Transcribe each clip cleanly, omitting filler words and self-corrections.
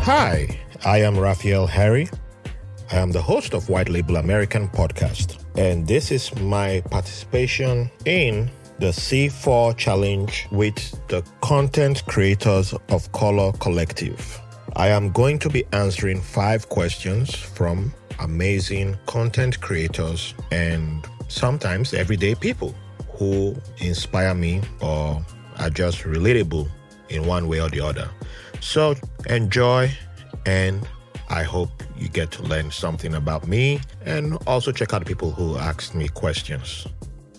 Hi, I am Raphael Harry. I am the host of White Label American Podcast, and this is my participation in the C4 Challenge with the Content Creators of Color Collective. I am going to be answering 5 questions from amazing content creators and sometimes everyday people who inspire me or are just relatable in one way or the other. So enjoy, and I hope you get to learn something about me and also check out the people who asked me questions.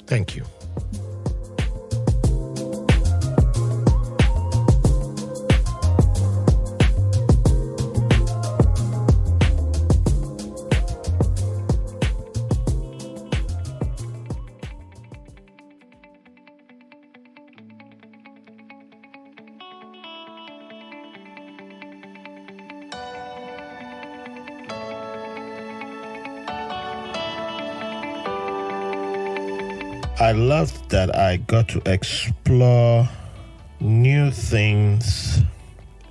Thank you. I loved that I got to explore new things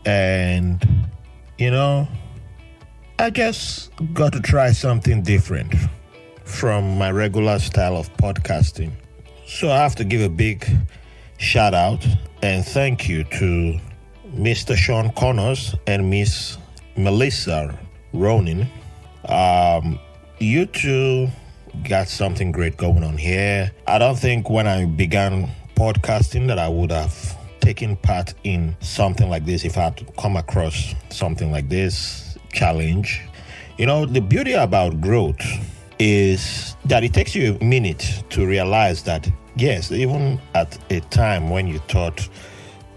and, I just got to try something different from my regular style of podcasting. So I have to give a big shout out and thank you to Mr. Sean Connors and Miss Melissa Ronin. You two got something great going on here. I don't think when I began podcasting that I would have taken part in something like this if I had to come across something like this challenge. The beauty about growth is that it takes you a minute to realize that, yes, even at a time when you thought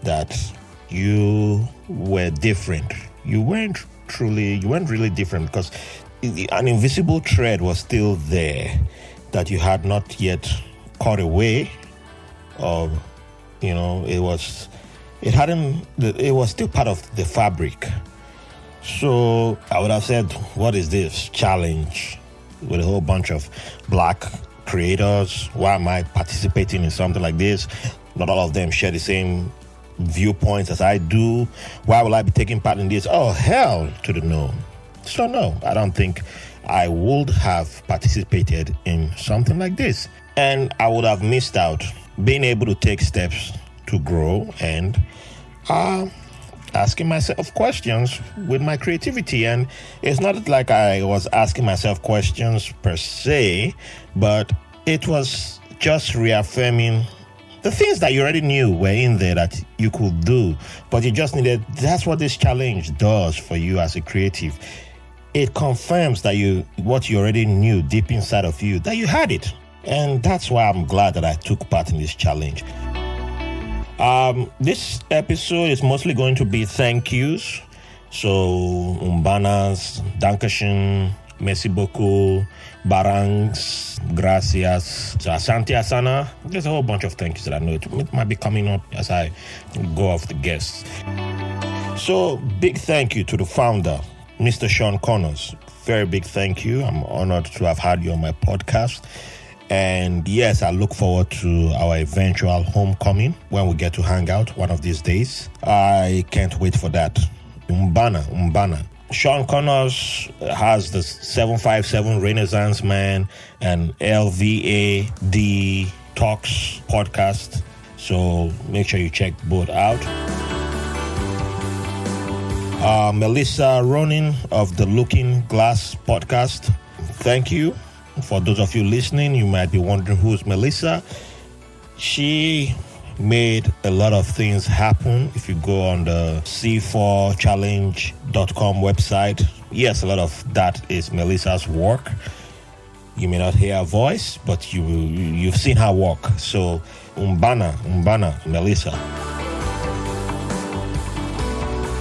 that you were different, you weren't really different, because an invisible thread was still there that you had not yet cut away, or it was still part of the fabric. So I would have said, what is this challenge with a whole bunch of black creators? Why am I participating in something like this? Not all of them share the same viewpoints as I do. Why will I be taking part in this? Oh, hell to the no. So no, I don't think I would have participated in something like this. And I would have missed out being able to take steps to grow and asking myself questions with my creativity. And it's not like I was asking myself questions per se, but it was just reaffirming the things that you already knew were in there that you could do, but you just needed. That's what this challenge does for you as a creative. It confirms that what you already knew deep inside of you, that you had it. And that's why I'm glad that I took part in this challenge. This episode is mostly going to be thank yous. So, MBANAs, Dankeschön, Merci beaucoup, Barangs, Gracias, Asante Asana. There's a whole bunch of thank yous that I know it might be coming up as I go off the guests. So, big thank you to the founder, Mr. Sean Connors. Very big thank you. I'm honored to have had you on my podcast. And yes, I look forward to our eventual homecoming when we get to hang out one of these days. I can't wait for that. MBANA. Sean Connors has the 757 Renaissance Man and LVAD Talks podcast. So make sure you check both out. Melissa Ronin of the Looking Glass podcast. Thank you. For those of you listening, you might be wondering who's Melissa. She made a lot of things happen. If you go on the c4challenge.com website, yes, a lot of that is Melissa's work. You may not hear her voice, but you've seen her work. So, MBANA, Melissa.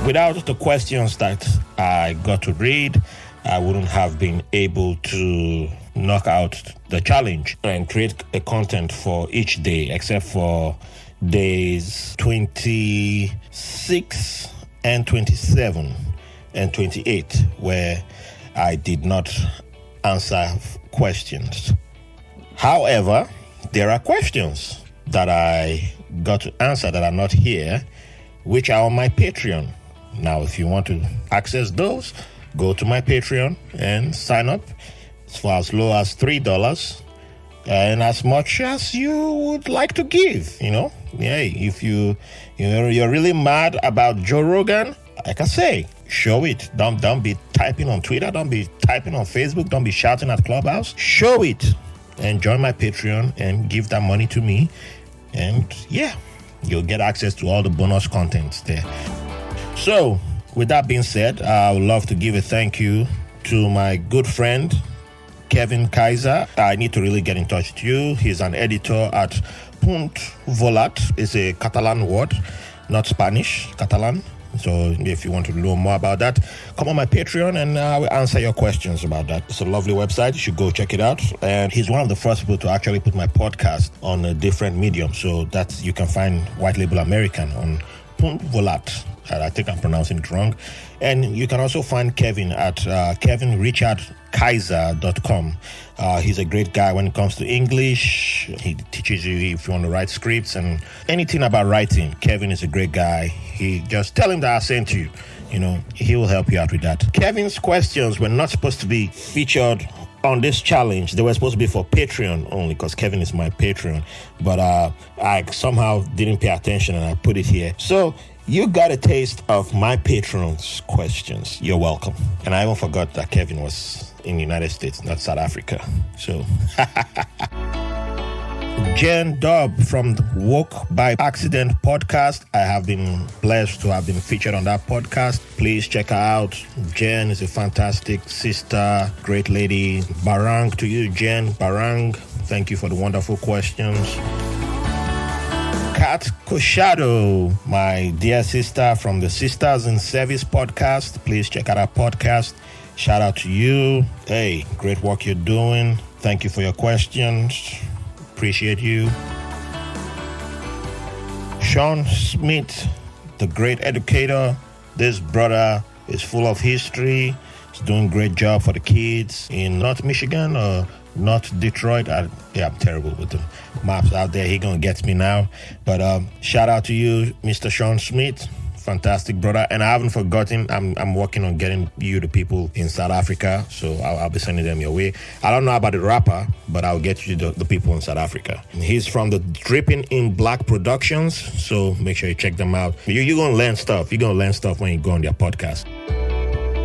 Without the questions that I got to read, I wouldn't have been able to knock out the challenge and create a content for each day, except for days 26 and 27 and 28, where I did not answer questions. However, there are questions that I got to answer that are not here, which are on my Patreon. Now, if you want to access those, go to my Patreon and sign up. It's for as low as $3 and as much as you would like to give. If you're really mad about Joe Rogan, like I say, show it. Don't be typing on Twitter. Don't be typing on Facebook. Don't be shouting at Clubhouse. Show it and join my Patreon and give that money to me. And you'll get access to all the bonus contents there. So, with that being said, I would love to give a thank you to my good friend, Kevin Kaiser. I need to really get in touch with you. He's an editor at Punt Volat. It's a Catalan word, not Spanish, Catalan. So if you want to know more about that, come on my Patreon and I will answer your questions about that. It's a lovely website. You should go check it out. And he's one of the first people to actually put my podcast on a different medium. So that you can find White Label American on Punt Volat. I think I'm pronouncing it wrong. And you can also find Kevin at kevinrichardkaiser.com. He's a great guy when it comes to English. He teaches you if you want to write scripts and anything about writing. Kevin is a great guy. He just tell him that I sent you. He will help you out with that. Kevin's questions were not supposed to be featured on this challenge. They were supposed to be for Patreon only because Kevin is my Patreon. But I somehow didn't pay attention and I put it here. So you got a taste of my patrons' questions. You're welcome. And I even forgot that Kevin was in the United States, not South Africa. So, Jen Dobb from the Woke by Accident podcast. I have been blessed to have been featured on that podcast. Please check her out. Jen is a fantastic sister, great lady. Barang to you, Jen. Barang, thank you for the wonderful questions. Kat Koshado, my dear sister from the Sisters in Service podcast. Please check out our podcast. Shout out to you. Hey, great work you're doing. Thank you for your questions. Appreciate you. Sean Smith, the great educator. This brother is full of history. He's doing a great job for the kids in North Michigan or North Detroit. I'm terrible with the maps out there. He gonna get me now. But shout out to you, Mr. Sean Smith. Fantastic brother. And I haven't forgotten, I'm working on getting you the people in South Africa. So I'll be sending them your way. I don't know about the rapper, but I'll get you the people in South Africa. He's from the Dripping in Black Productions. So make sure you check them out. You're gonna learn stuff. You're gonna learn stuff when you go on their podcast.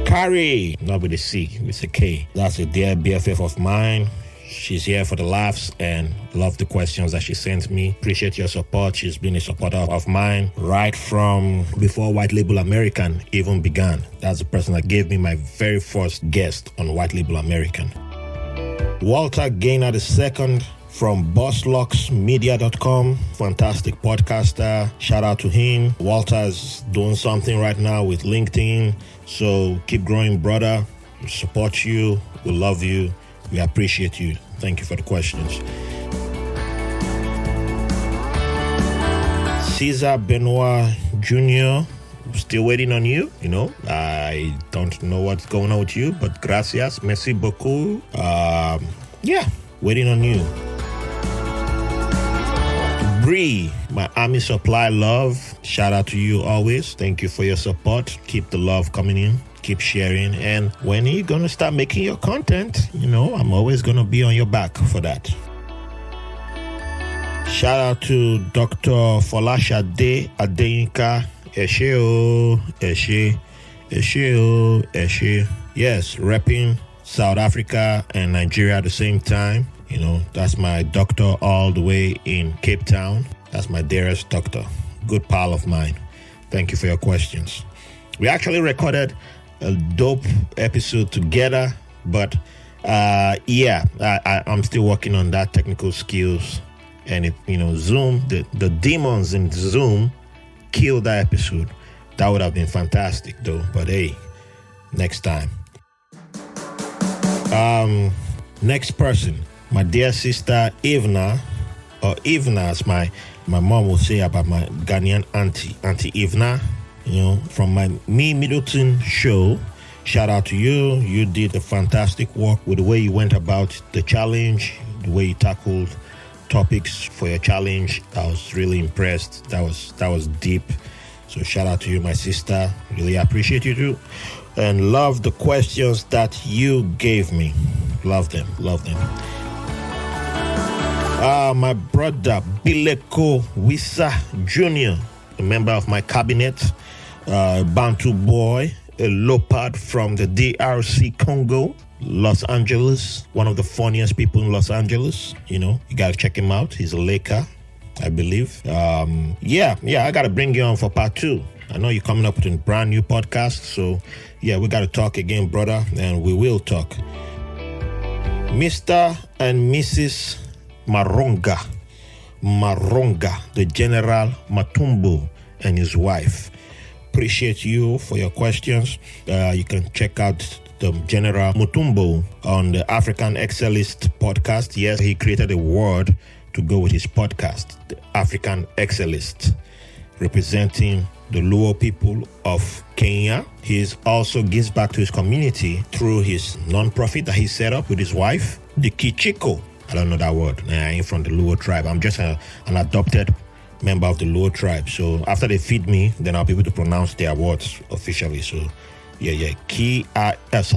Carrie, not with a C, with a K. That's a dear BFF of mine. She's here for the laughs and love the questions that she sent me. Appreciate your support. She's been a supporter of mine right from before White Label American even began. That's the person that gave me my very first guest on White Label American. Walter Gaynor II from bosslucksmedia.com. Fantastic podcaster. Shout out to him. Walter is doing something right now with LinkedIn. So keep growing, brother. We support you. We love you. We appreciate you. Thank you for the questions. Cesar Benoit Jr., still waiting on you. I don't know what's going on with you, but gracias, merci beaucoup. Waiting on you. Bree, my Army Supply love. Shout out to you always. Thank you for your support. Keep the love coming in. Keep sharing. And when are you going to start making your content? I'm always going to be on your back for that. Shout out to Dr. Folashade Adeyinka. Eshe. Yes, repping South Africa and Nigeria at the same time. That's my doctor all the way in Cape Town. That's my dearest doctor. Good pal of mine. Thank you for your questions. We actually recorded a dope episode together, but I'm still working on that technical skills. And Zoom, the demons in Zoom killed that episode. That would have been fantastic though. But hey, next time. Next person, my dear sister Ivna, or Ivna as my mom will say about my Ghanaian Auntie Ivna. From my Me Middleton show. Shout out to you. You did a fantastic work with the way you went about the challenge, the way you tackled topics for your challenge. I was really impressed. That was deep. So shout out to you, my sister. Really appreciate you too. And love the questions that you gave me. Love them. My brother, Bileko Wisa Jr., a member of my cabinet, Bantu boy, a leopard from the DRC Congo, Los Angeles, one of the funniest people in Los Angeles. You gotta check him out. He's a Laker, I believe. I gotta bring you on for part 2. I know you're coming up with a brand new podcast, so we gotta talk again, brother, and we will talk. Mr. and Mrs. Maronga, the General Matumbo and his wife. Appreciate you for your questions. You can check out the General Mutumbo on the African Excellist podcast. Yes, he created a word to go with his podcast, the African Excellist, representing the Luo people of Kenya. He also gives back to his community through his non-profit that he set up with his wife, the Kichiko. I don't know that word. I ain't from the Luo tribe. I'm just an adopted member of the Luo tribe. So after they feed me, then I'll be able to pronounce their words officially. So K-I-S.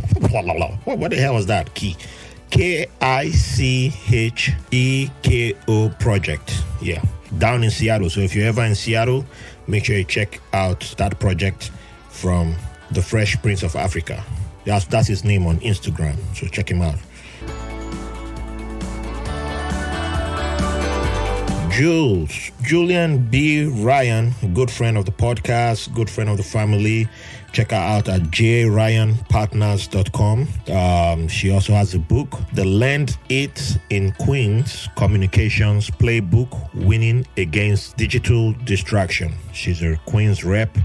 What the hell was that? K-I-C-H-E-K-O project. Yeah. Down in Seattle. So if you're ever in Seattle, make sure you check out that project from the Fresh Prince of Africa. That's his name on Instagram. So check him out. Julian B. Ryan, good friend of the podcast, good friend of the family. Check her out at jryanpartners.com. She also has a book, The Lend It in Queens Communications Playbook, Winning Against Digital Distraction. She's a Queens rep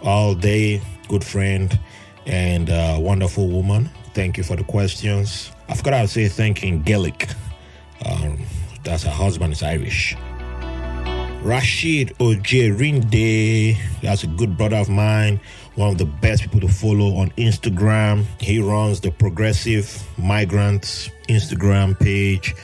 all day, good friend, and wonderful woman. Thank you for the questions. I forgot how to say thank you in Gaelic. That's her husband is Irish. Rashid Ojerinde, that's a good brother of mine, one of the best people to follow on Instagram. He runs the Progressive Migrants Instagram page.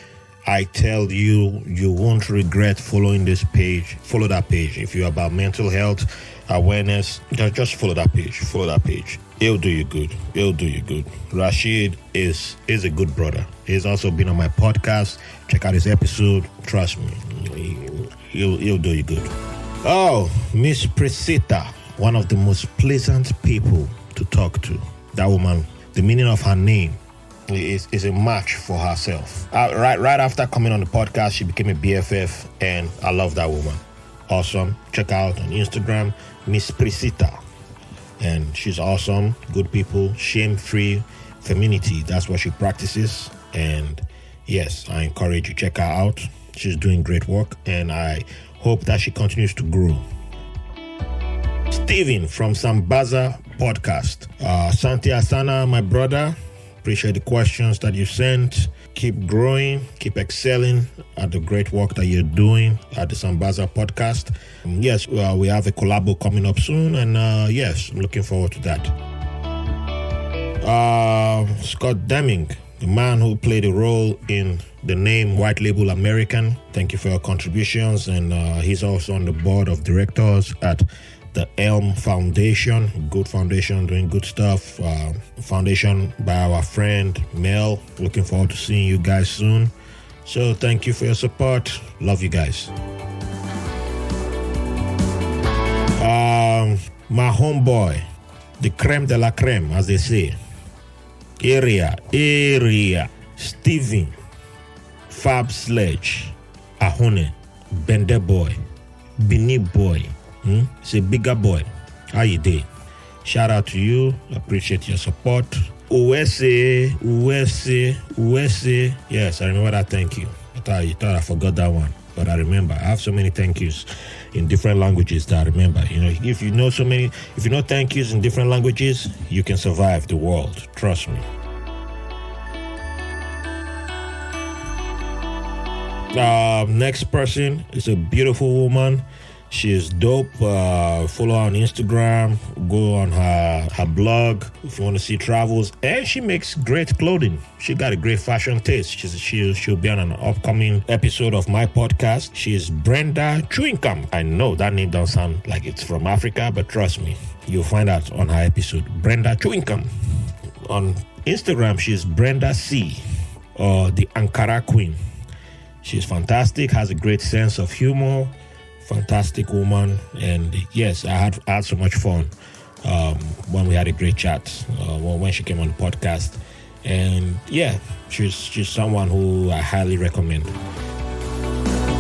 I tell you, you won't regret following this page. Follow that page. If you're about mental health awareness, just follow that page. It'll do you good. Rashid is a good brother. He's also been on my podcast. Check out his episode. Trust me, he'll do you good. Oh, Miss Presita, one of the most pleasant people to talk to. That woman, the meaning of her name is a match for herself. Right after coming on the podcast, she became a BFF, and I love that woman. Awesome. Check out on Instagram, Miss Presita. And she's awesome, good people, shame-free femininity. That's what she practices. And yes, I encourage you, check her out. She's doing great work, and I hope that she continues to grow. Steven from Sambaza Podcast. Santi Asana, my brother, appreciate the questions that you sent. Keep growing, keep excelling at the great work that you're doing at the Sambaza Podcast. Yes, we have a collabo coming up soon, and yes, I'm looking forward to that. Scott Deming, the man who played a role in the name White Label American. Thank you for your contributions, and he's also on the board of directors at the Elm Foundation, good foundation, doing good stuff. Foundation by our friend Mel. Looking forward to seeing you guys soon. So thank you for your support. Love you guys. My homeboy, the creme de la creme, as they say. Area, Steven, Fab Sledge, Ahone, Bende Boy, Bini Boy. It's a bigger boy. How you dey? Shout out to you. Appreciate your support. USA. Yes, I remember that. Thank you. You thought I forgot that one, but I remember. I have so many thank yous in different languages that I remember. If you know thank yous in different languages, you can survive the world. Trust me. Next person is a beautiful woman. She's dope. Follow her on Instagram. Go on her blog if you want to see travels. And she makes great clothing. She got a great fashion taste. She'll be on an upcoming episode of my podcast. She's Brenda Chewingham. I know that name doesn't sound like it's from Africa, but trust me, you'll find out on her episode. Brenda Chewingham. On Instagram, she's Brenda C, or the Ankara Queen. She's fantastic, has a great sense of humor, fantastic woman, and yes, I had so much fun when we had a great chat when she came on the podcast. And yeah, she's someone who I highly recommend.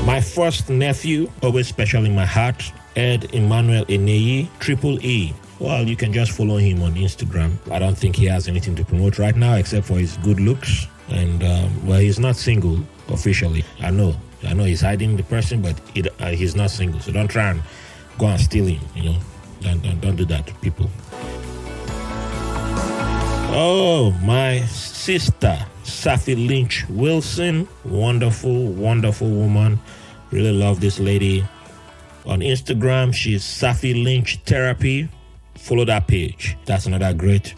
My first nephew, always special in my heart, Ed Emmanuel Eneyi, Triple E. Well, you can just follow him on Instagram. I don't think he has anything to promote right now except for his good looks. And well, he's not single officially. I know he's hiding the person, but he's not single. So don't try and go and steal him. Don't do that to people. Oh, my sister, Safi Lynch Wilson, wonderful woman. Really love this lady. On Instagram, she's Safi Lynch Therapy. Follow that page. That's another great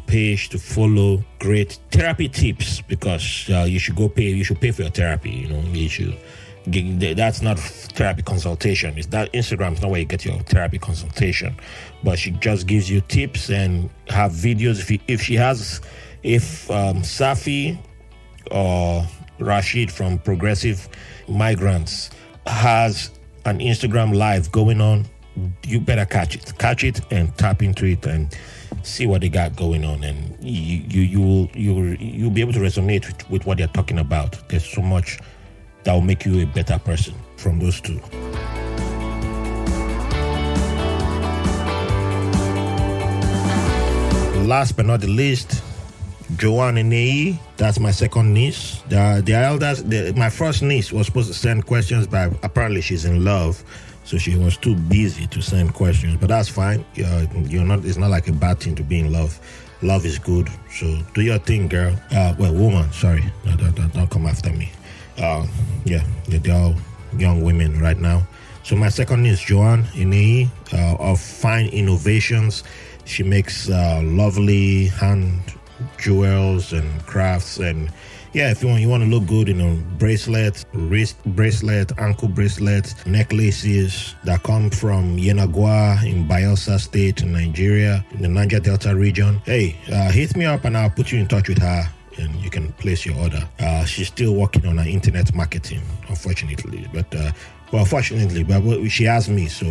page to follow. Great therapy tips, because you should pay for your therapy. That's not therapy consultation. It's that Instagram is not where you get your therapy consultation, but she just gives you tips and have videos. If Safi or Rashid from Progressive Migrants has an Instagram live going on, you better catch it and tap into it and see what they got going on, and you'll be able to resonate with what they're talking about. There's so much that will make you a better person from those two. Last but not the least, Joanne Eneyi. That's my second niece. The elders, my first niece was supposed to send questions, but apparently she's in love, so she was too busy to send questions. But that's fine. It's not like a bad thing to be in love. Love is good. So do your thing, girl. Woman. Sorry, don't come after me. They're all young women right now. So my second niece, Joanne Eneyi, of Fine Innovations. She makes lovely hand jewels and crafts, and if you want to look good, bracelets, wrist bracelet, ankle bracelets, necklaces that come from Yenagua in Bayelsa State in Nigeria, in the Niger Delta region. Hit me up and I'll put you in touch with her and you can place your order. She's still working on her internet marketing, unfortunately, but she has me, so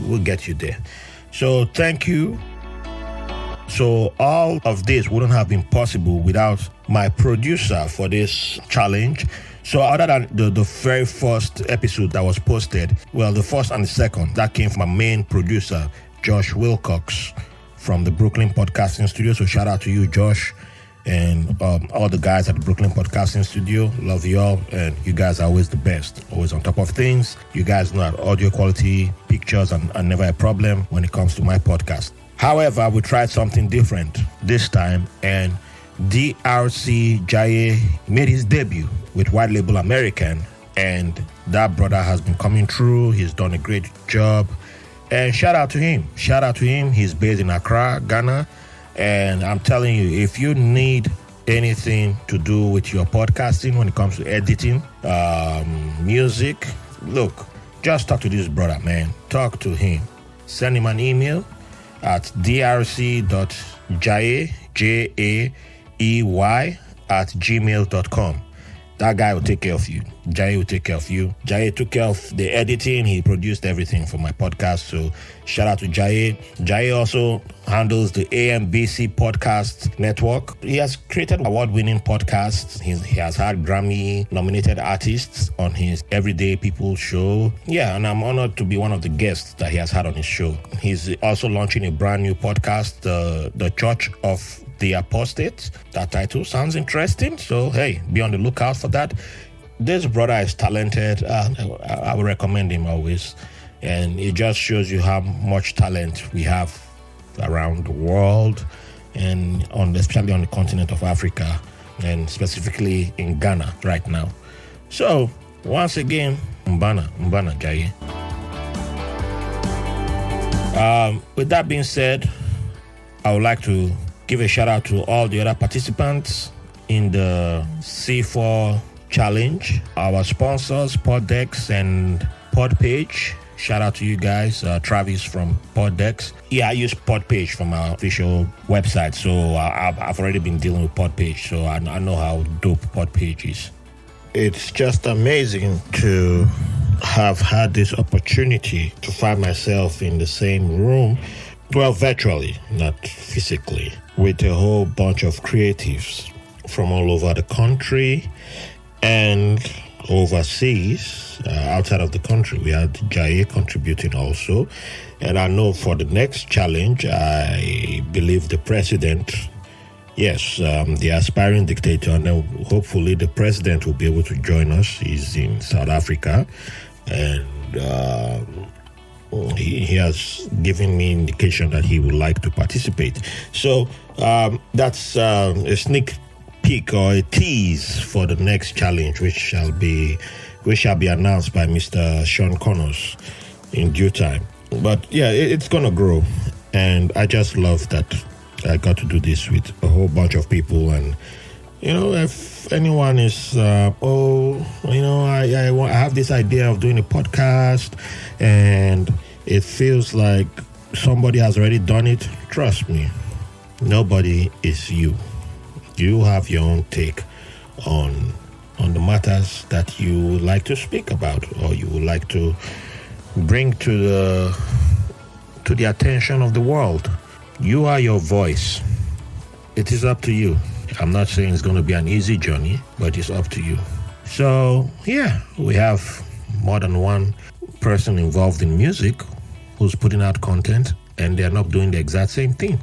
we'll get you there. So thank you. So all of this wouldn't have been possible without my producer for this challenge. So other than the very first episode that was posted, the first and the second, that came from my main producer, Josh Wilcox from the Brooklyn Podcasting Studio. So shout out to you, Josh, and all the guys at the Brooklyn Podcasting Studio. Love you all, and you guys are always the best, always on top of things. You guys know that audio quality, pictures are never a problem when it comes to my podcast. However, we tried something different this time, and DRC Jaye made his debut with White Label American, and that brother has been coming through. He's done a great job, and shout out to him. He's based in Accra, Ghana, and I'm telling you, if you need anything to do with your podcasting when it comes to editing, music, look, just talk to this brother, man. Talk to him. Send him an email at drc.jaey, Jaey, @gmail.com. That guy will take care of you. Jaye will take care of you. Jaye took care of the editing. He produced everything for my podcast. So shout out to Jaye. Jaye also handles the AMBC podcast network. He has created award-winning podcasts. He has had Grammy-nominated artists on his Everyday People show. Yeah, and I'm honored to be one of the guests that he has had on his show. He's also launching a brand new podcast, The Church of the Apostate. That title sounds interesting. So, hey, be on the lookout for that. This brother is talented. I would recommend him always. And it just shows you how much talent we have around the world, and especially on the continent of Africa, and specifically in Ghana right now. So, once again, MBANA Jaye. With that being said, I would like to give a shout out to all the other participants in the C4 challenge, our sponsors, Poddex and Podpage. Shout out to you guys, Travis from Poddex. Yeah, I use Podpage from our official website, so I've already been dealing with Podpage, so I know how dope Podpage is. It's just amazing to have had this opportunity to find myself in the same room, well, virtually, not physically, with a whole bunch of creatives from all over the country and overseas, outside of the country. We had Jair contributing also. And I know for the next challenge, I believe the president, yes, the aspiring dictator, and then hopefully the president will be able to join us. He's in South Africa, and he has given me indication that he would like to participate. So that's a sneak peek or a tease for the next challenge, which shall be announced by Mr. Sean Connors in due time. But yeah, it's gonna grow, and I just love that I got to do this with a whole bunch of people. And if anyone is I have this idea of doing a podcast and it feels like somebody has already done it, trust me, nobody is you. You have your own take on the matters that you would like to speak about, or you would like to bring to the attention of the world. You are your voice. It is up to you. I'm not saying it's going to be an easy journey, but it's up to you. So yeah, we have more than one person involved in music who's putting out content, and they're not doing the exact same thing.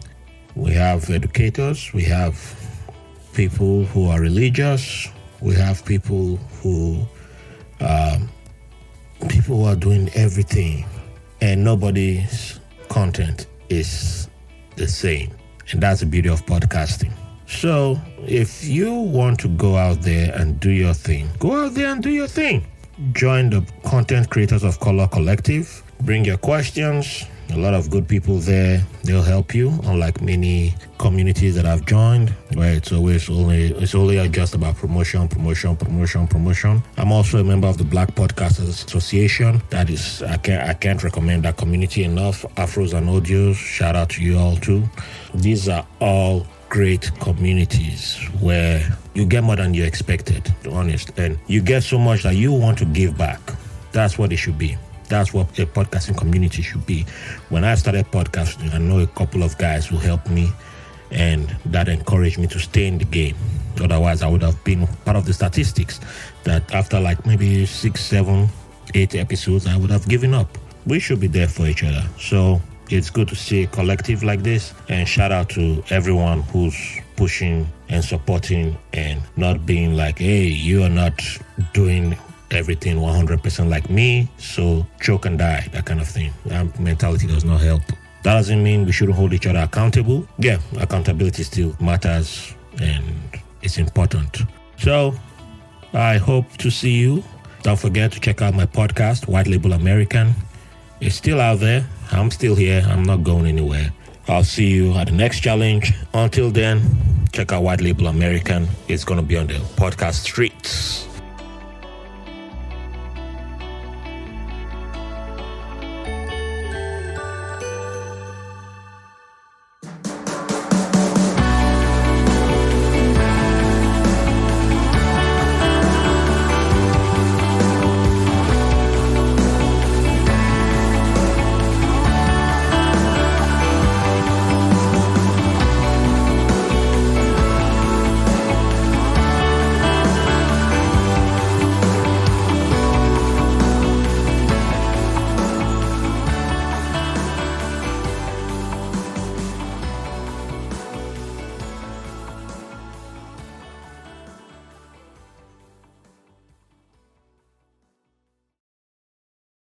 We have educators, we have people who are religious, we have people who are doing everything, and nobody's content is the same. And that's the beauty of podcasting. So if you want to go out there and do your thing, go out there and do your thing. Join the Content Creators of Color Collective. Bring your questions. A lot of good people there. They'll help you, unlike many communities that I've joined, where it's only just about promotion. I'm also a member of the Black Podcasters Association. That is, I can't recommend that community enough. Afros and Audios, shout out to you all too. These are all great communities where you get more than you expected, to be honest, and you get so much that you want to give back. That's what it should be. That's what a podcasting community should be. When I started podcasting, I know a couple of guys who helped me, and that encouraged me to stay in the game. Otherwise, I would have been part of the statistics that after like maybe 6, 7, 8 episodes, I would have given up. We should be there for each other. So it's good to see a collective like this, and shout out to everyone who's pushing and supporting and not being like, hey, you are not doing everything 100% like me, so choke and die, that kind of thing. That mentality does not help. That doesn't mean we shouldn't hold each other accountable. Yeah, accountability still matters and it's important. So I hope to see you. Don't forget to check out my podcast, White Label American. It's still out there. I'm still here. I'm not going anywhere. I'll see you at the next challenge. Until then, check out White Label American. It's going to be on the podcast streets.